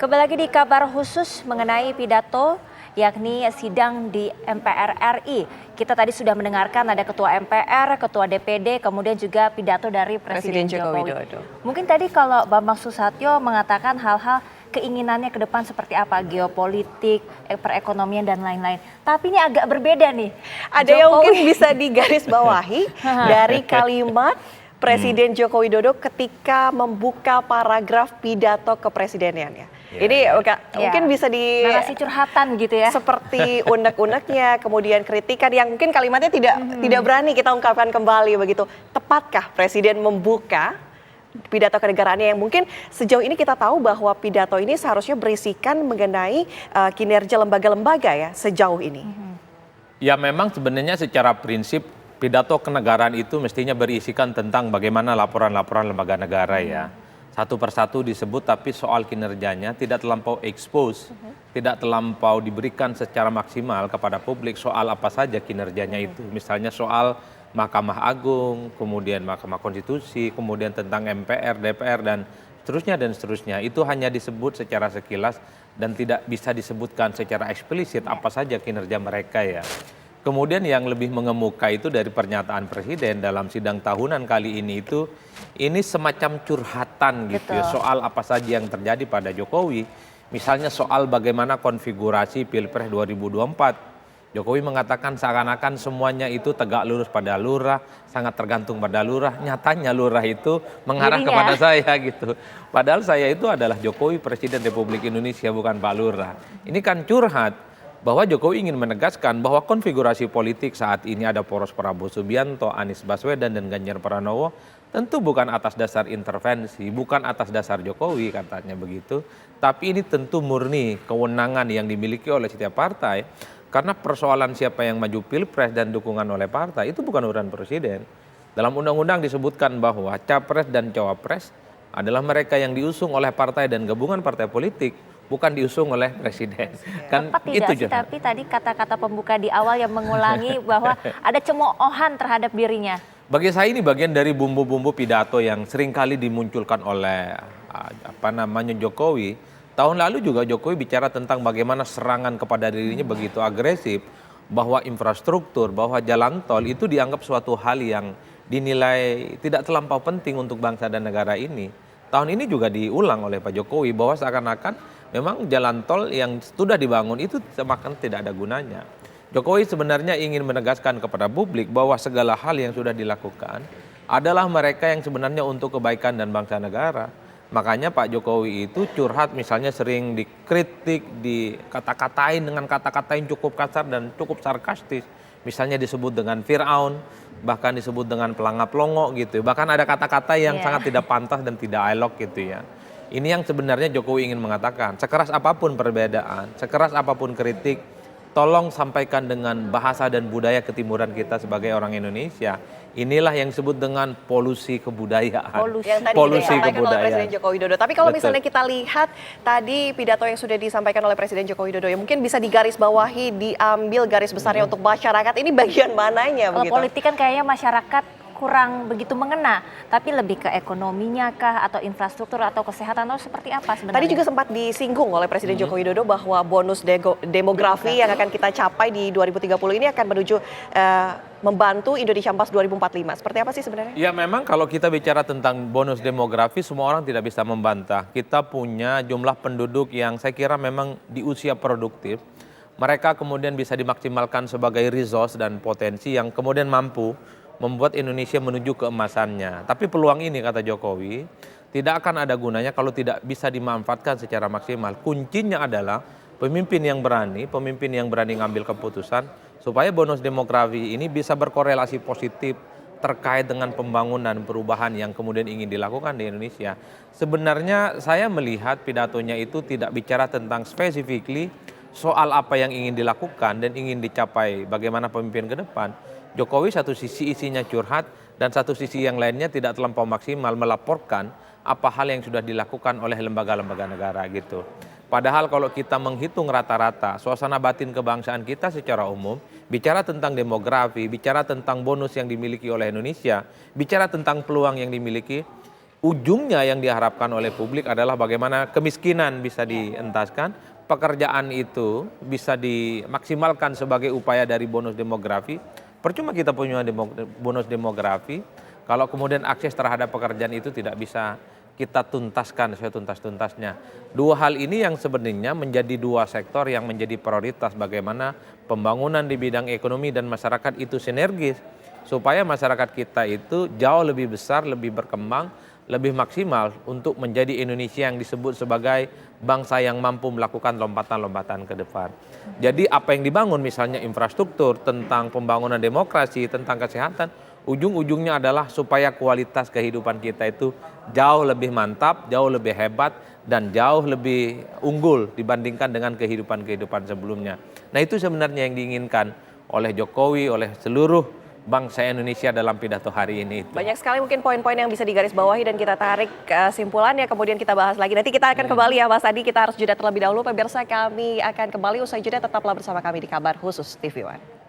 Kembali lagi di kabar khusus mengenai pidato yakni sidang di MPR RI. Kita tadi sudah mendengarkan ada Ketua MPR, Ketua DPD, kemudian juga pidato dari Presiden Joko Widodo. Mungkin tadi kalau Bambang Susatyo mengatakan hal-hal keinginannya ke depan seperti apa, geopolitik, perekonomian dan lain-lain. Tapi ini agak berbeda nih. Ada yang mungkin bisa digarisbawahi dari kalimat Presiden Joko Widodo ketika membuka paragraf pidato kepresidenannya. Ini mungkin bisa di narasi curhatan gitu ya. Seperti unek-uneknya, kemudian kritikan yang mungkin kalimatnya tidak berani kita ungkapkan kembali begitu. Tepatkah Presiden membuka pidato kenegaraannya yang mungkin sejauh ini kita tahu bahwa pidato ini seharusnya berisikan mengenai kinerja lembaga-lembaga ya sejauh ini? Ya memang sebenarnya secara prinsip pidato kenegaraan itu mestinya berisikan tentang bagaimana laporan-laporan lembaga negara ya. Satu persatu disebut tapi soal kinerjanya tidak terlampau expose, tidak terlampau diberikan secara maksimal kepada publik soal apa saja kinerjanya itu. Misalnya soal Mahkamah Agung, kemudian Mahkamah Konstitusi, kemudian tentang MPR, DPR dan seterusnya. Itu hanya disebut secara sekilas dan tidak bisa disebutkan secara eksplisit apa saja kinerja mereka ya. Kemudian yang lebih mengemuka itu dari pernyataan Presiden dalam sidang tahunan kali ini itu ini semacam curhatan gitu ya, soal apa saja yang terjadi pada Jokowi. Misalnya soal bagaimana konfigurasi Pilpres 2024. Jokowi mengatakan seakan-akan semuanya itu tegak lurus pada lurah, sangat tergantung pada lurah. Nyatanya lurah itu mengarah kepada saya gitu. Padahal saya itu adalah Jokowi Presiden Republik Indonesia bukan Pak Lurah. Ini kan curhat. Bahwa Jokowi ingin menegaskan bahwa konfigurasi politik saat ini ada poros Prabowo Subianto, Anies Baswedan dan Ganjar Pranowo tentu bukan atas dasar intervensi, bukan atas dasar Jokowi katanya begitu, tapi ini tentu murni kewenangan yang dimiliki oleh setiap partai karena persoalan siapa yang maju Pilpres dan dukungan oleh partai itu bukan urusan Presiden. Dalam undang-undang disebutkan bahwa capres dan cawapres adalah mereka yang diusung oleh partai dan gabungan partai politik, bukan diusung oleh Presiden. Kan itu sih, tapi tadi kata-kata pembuka di awal yang mengulangi bahwa ada cemoohan terhadap dirinya. Bagi saya ini bagian dari bumbu-bumbu pidato yang seringkali dimunculkan oleh Jokowi. Tahun lalu juga Jokowi bicara tentang bagaimana serangan kepada dirinya begitu agresif, bahwa infrastruktur, bahwa jalan tol itu dianggap suatu hal yang dinilai tidak terlampau penting untuk bangsa dan negara ini. Tahun ini juga diulang oleh Pak Jokowi bahwa seakan-akan memang jalan tol yang sudah dibangun itu semakin tidak ada gunanya. Jokowi sebenarnya ingin menegaskan kepada publik bahwa segala hal yang sudah dilakukan adalah mereka yang sebenarnya untuk kebaikan dan bangsa negara. Makanya Pak Jokowi itu curhat misalnya sering dikritik, dikata-katain dengan kata-kata yang cukup kasar dan cukup sarkastis. Misalnya disebut dengan Fir'aun, bahkan disebut dengan pelangap-longo gitu. Bahkan ada kata-kata yang sangat tidak pantas dan tidak elok gitu ya. Ini yang sebenarnya Jokowi ingin mengatakan, sekeras apapun perbedaan, sekeras apapun kritik, tolong sampaikan dengan bahasa dan budaya ketimuran kita sebagai orang Indonesia. Inilah yang disebut dengan polusi kebudayaan. Polusi kebudayaan. Oleh Presiden Joko Widodo. Tapi kalau misalnya kita lihat tadi pidato yang sudah disampaikan oleh Presiden Joko Widodo, ya mungkin bisa digarisbawahi, diambil garis besarnya untuk masyarakat. Ini bagian mananya? Kalau politik kan kayaknya masyarakat kurang begitu mengena, tapi lebih ke ekonominya kah atau infrastruktur atau kesehatan atau seperti apa sebenarnya? Tadi juga sempat disinggung oleh Presiden Joko Widodo bahwa bonus demografi yang akan kita capai di 2030 ini akan menuju membantu Indonesia Emas 2045. Seperti apa sih sebenarnya? Ya memang kalau kita bicara tentang bonus demografi semua orang tidak bisa membantah. Kita punya jumlah penduduk yang saya kira memang di usia produktif. Mereka kemudian bisa dimaksimalkan sebagai resource dan potensi yang kemudian mampu membuat Indonesia menuju keemasannya. Tapi peluang ini kata Jokowi tidak akan ada gunanya kalau tidak bisa dimanfaatkan secara maksimal. Kuncinya adalah pemimpin yang berani ngambil keputusan supaya bonus demografi ini bisa berkorelasi positif terkait dengan pembangunan perubahan yang kemudian ingin dilakukan di Indonesia. Sebenarnya saya melihat pidatonya itu tidak bicara tentang specifically soal apa yang ingin dilakukan dan ingin dicapai bagaimana pemimpin ke depan. Jokowi satu sisi isinya curhat dan satu sisi yang lainnya tidak terlampau maksimal melaporkan apa hal yang sudah dilakukan oleh lembaga-lembaga negara gitu. Padahal kalau kita menghitung rata-rata suasana batin kebangsaan kita secara umum, bicara tentang demografi, bicara tentang bonus yang dimiliki oleh Indonesia, bicara tentang peluang yang dimiliki, ujungnya yang diharapkan oleh publik adalah bagaimana kemiskinan bisa dientaskan, pekerjaan itu bisa dimaksimalkan sebagai upaya dari bonus demografi. Percuma kita punya bonus demografi kalau kemudian akses terhadap pekerjaan itu tidak bisa kita tuntaskan setuntas-tuntasnya. Dua hal ini yang sebenarnya menjadi dua sektor yang menjadi prioritas, bagaimana pembangunan di bidang ekonomi dan masyarakat itu sinergis supaya masyarakat kita itu jauh lebih besar, lebih berkembang, lebih maksimal untuk menjadi Indonesia yang disebut sebagai bangsa yang mampu melakukan lompatan-lompatan ke depan. Jadi apa yang dibangun misalnya infrastruktur, tentang pembangunan demokrasi, tentang kesehatan, ujung-ujungnya adalah supaya kualitas kehidupan kita itu jauh lebih mantap, jauh lebih hebat, dan jauh lebih unggul dibandingkan dengan kehidupan-kehidupan sebelumnya. Nah itu sebenarnya yang diinginkan oleh Jokowi, oleh seluruh bangsa Indonesia dalam pidato hari ini. Banyak sekali mungkin poin-poin yang bisa digarisbawahi dan kita tarik kesimpulannya, kemudian kita bahas lagi. Nanti kita akan kembali ya Mas Adi, kita harus jeda terlebih dahulu. Pemirsa, kami akan kembali usai jeda, tetaplah bersama kami di Kabar Khusus TV One.